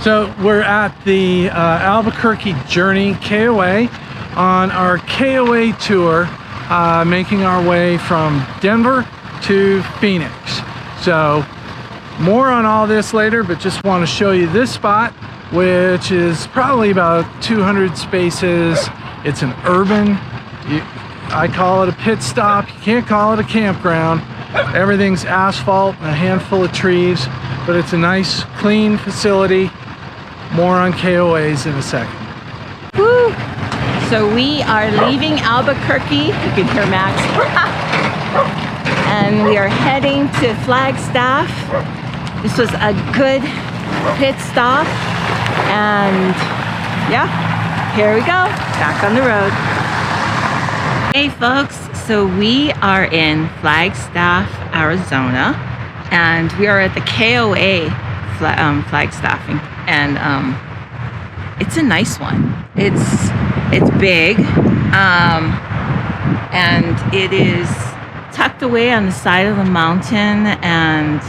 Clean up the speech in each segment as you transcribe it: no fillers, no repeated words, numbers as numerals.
So we're at the Albuquerque Journey KOA on our KOA tour, making our way from Denver to Phoenix. So more on all this later, but just want to show you this spot, which is probably about 200 spaces. It's an urban, I call it a pit stop. You can't call it a campground. Everything's asphalt and a handful of trees, but it's a nice, clean facility. More on KOAs in a second. Woo! So we are leaving Albuquerque. You can hear Max. And we are heading to Flagstaff. This was a good pit stop. And yeah, here we go. Back on the road. Hey folks, so we are in Flagstaff, Arizona. And we are at the KOA Flagstaffing. And it's a nice one. It's big, and it is tucked away on the side of the mountain, and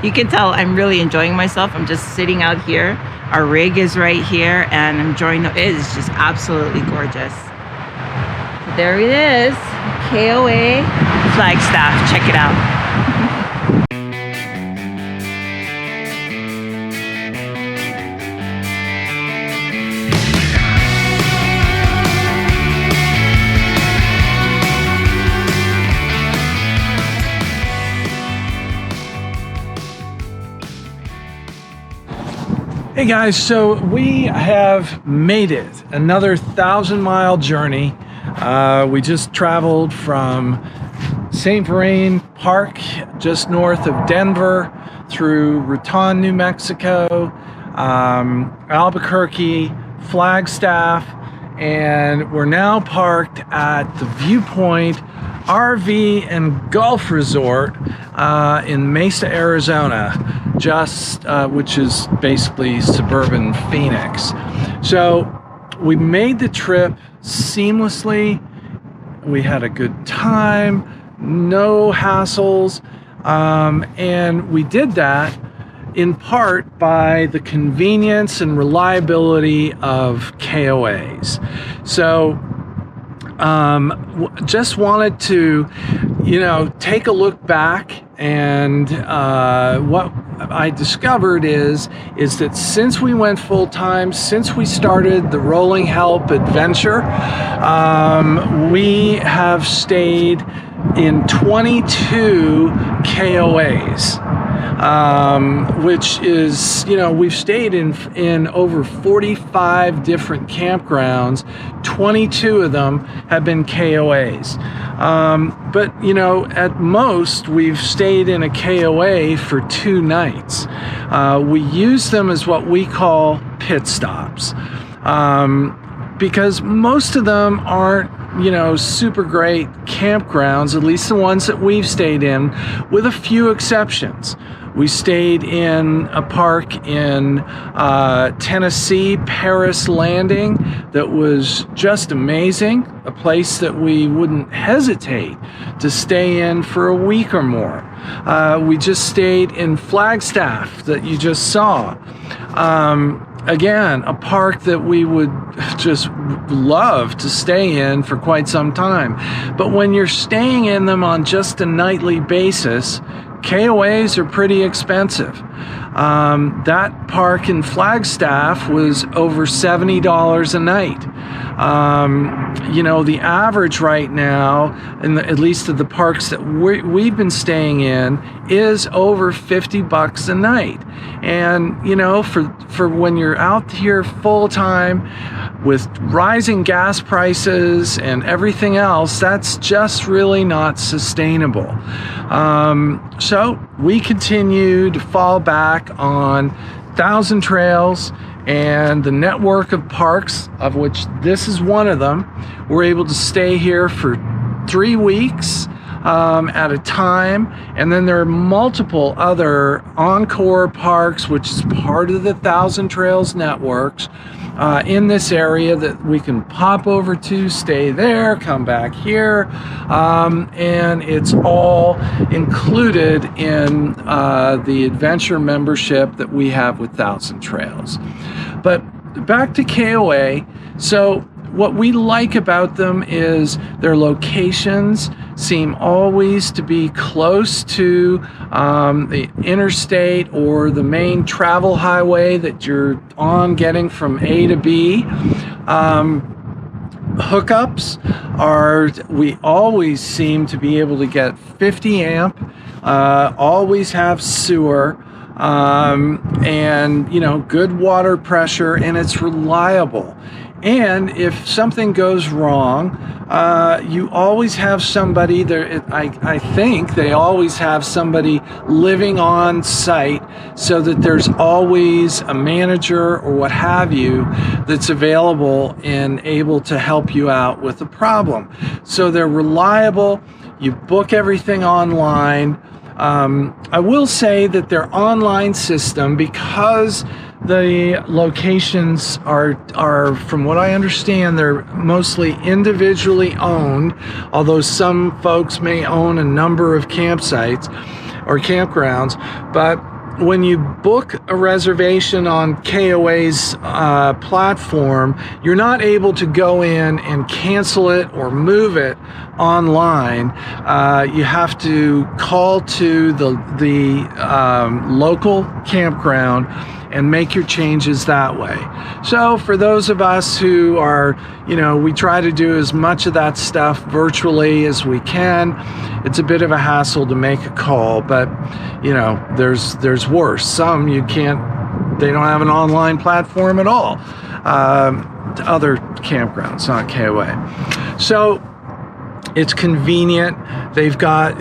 you can tell I'm really enjoying myself. I'm just sitting out here. Our rig is right here, and I'm enjoying it. It is just absolutely gorgeous. There it is, KOA Flagstaff. Check it out. Hey guys, so we have made it. Another 1,000-mile journey. We just traveled from St. Vrain Park, just north of Denver, through Raton, New Mexico, Albuquerque, Flagstaff, and we're now parked at the Viewpoint RV and Golf Resort in Mesa, Arizona, which is basically suburban Phoenix. So we made the trip seamlessly. We had a good time, no hassles, and we did that in part by the convenience and reliability of KOAs. So just wanted to, take a look back, and what I discovered is that since we went full-time, since we started the Rolling Help adventure, we have stayed in 22 KOAs. Which is, we've stayed in over 45 different campgrounds. 22 of them have been KOAs. But, at most, we've stayed in a KOA for 2 nights. We use them as what we call pit stops. Because most of them aren't, super great campgrounds, at least the ones that we've stayed in, with a few exceptions. We stayed in a park in Tennessee, Paris Landing, that was just amazing, a place that we wouldn't hesitate to stay in for a week or more. We just stayed in Flagstaff that you just saw. Again, a park that we would just love to stay in for quite some time. But when you're staying in them on just a nightly basis, KOAs are pretty expensive. That park in Flagstaff was over $70 a night. The average right now, at least of the parks that we've been staying in, is over $50 a night. And, for when you're out here full time with rising gas prices and everything else, that's just really not sustainable. So we continue to fall back on 1,000 Trails and the network of parks, of which this is one of them. We're able to stay here for 3 weeks at a time, and then there are multiple other Encore parks, which is part of the 1,000 Trails networks, in this area that we can pop over to, stay there, come back here, and it's all included in the adventure membership that we have with Thousand Trails. But back to KOA. So what we like about them is their locations seem always to be close to the interstate or the main travel highway that you're on getting from A to B. Hookups are, we always seem to be able to get 50 amp, always have sewer, and good water pressure, and it's reliable. And if something goes wrong, you always have somebody there. I think they always have somebody living on site, so that there's always a manager or what have you that's available and able to help you out with the problem. So they're reliable. You book everything online. I will say that their online system, because the locations are, from what I understand, they're mostly individually owned, although some folks may own a number of campsites or campgrounds. But when you book a reservation on KOA's platform, you're not able to go in and cancel it or move it online. You have to call to the local campground and make your changes that way. So for those of us who are, we try to do as much of that stuff virtually as we can. It's a bit of a hassle to make a call, but there's worse. Some you can't, they don't have an online platform at all. Other campgrounds, not KOA. So it's convenient. They've got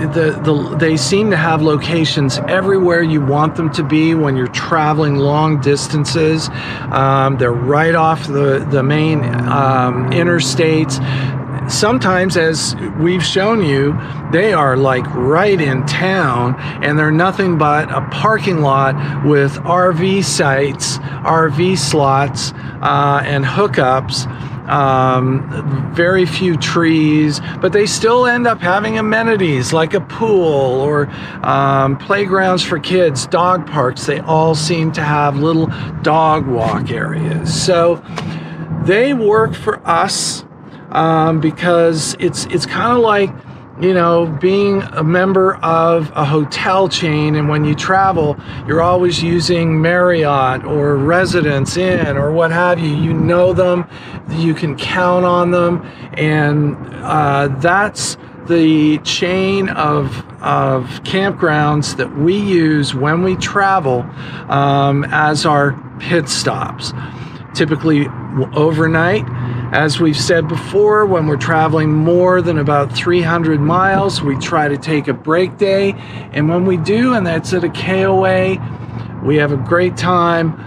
they seem to have locations everywhere you want them to be when you're traveling long distances. They're right off the main interstates. Sometimes, as we've shown you, they are like right in town, and they're nothing but a parking lot with RV sites, RV slots, and hookups. Very few trees, but they still end up having amenities like a pool or playgrounds for kids, dog parks. They all seem to have little dog walk areas. So they work for us because it's kind of like, being a member of a hotel chain, and when you travel, you're always using Marriott or Residence Inn or what have you. You know them, you can count on them, and that's the chain of campgrounds that we use when we travel as our pit stops. Typically overnight. As we've said before, when we're traveling more than about 300 miles, we try to take a break day. And when we do, and that's at a KOA, we have a great time.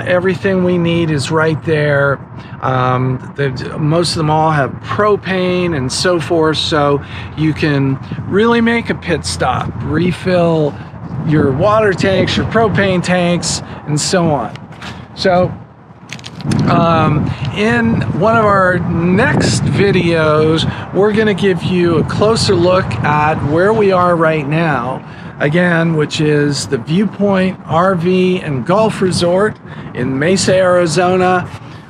Everything we need is right there. Most of them all have propane and so forth, so you can really make a pit stop, refill your water tanks, your propane tanks, and so on. So in one of our next videos, we're going to give you a closer look at where we are right now, again, which is the Viewpoint RV and Golf Resort in Mesa, Arizona,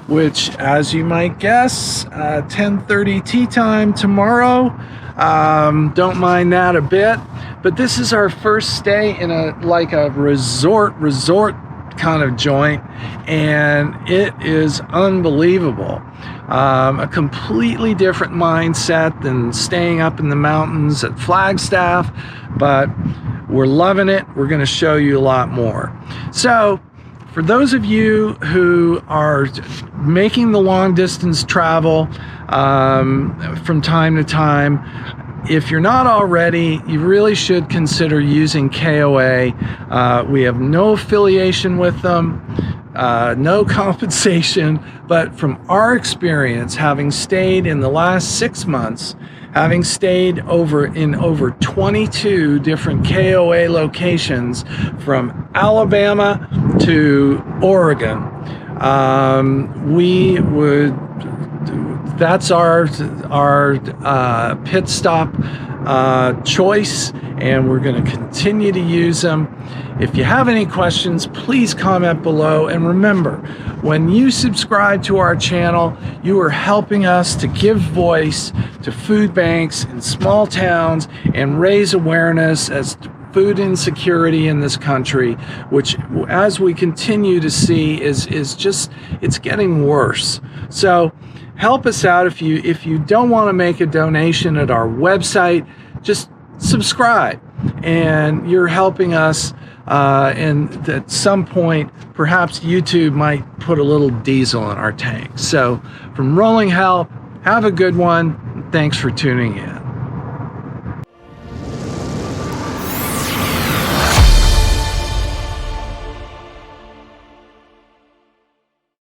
which, as you might guess, 10:30 tea time tomorrow. Don't mind that a bit, but this is our first stay in a resort kind of joint, and it is unbelievable. A completely different mindset than staying up in the mountains at Flagstaff, but we're loving it. We're going to show you a lot more. So for those of you who are making the long distance travel from time to time, if you're not already, you really should consider using KOA. We have no affiliation with them, no compensation, but from our experience, having stayed in the last 6 months, having stayed in over 22 different KOA locations from Alabama to Oregon, We would. That's our pit stop choice, and we're going to continue to use them. If you have any questions, please comment below. And remember, when you subscribe to our channel, you are helping us to give voice to food banks in small towns and raise awareness as to food insecurity in this country, which, as we continue to see, is just, it's getting worse. So help us out. If you don't want to make a donation at our website, just subscribe, and you're helping us. And at some point, perhaps YouTube might put a little diesel in our tank. So from Rolling Hell, have a good one. Thanks for tuning in.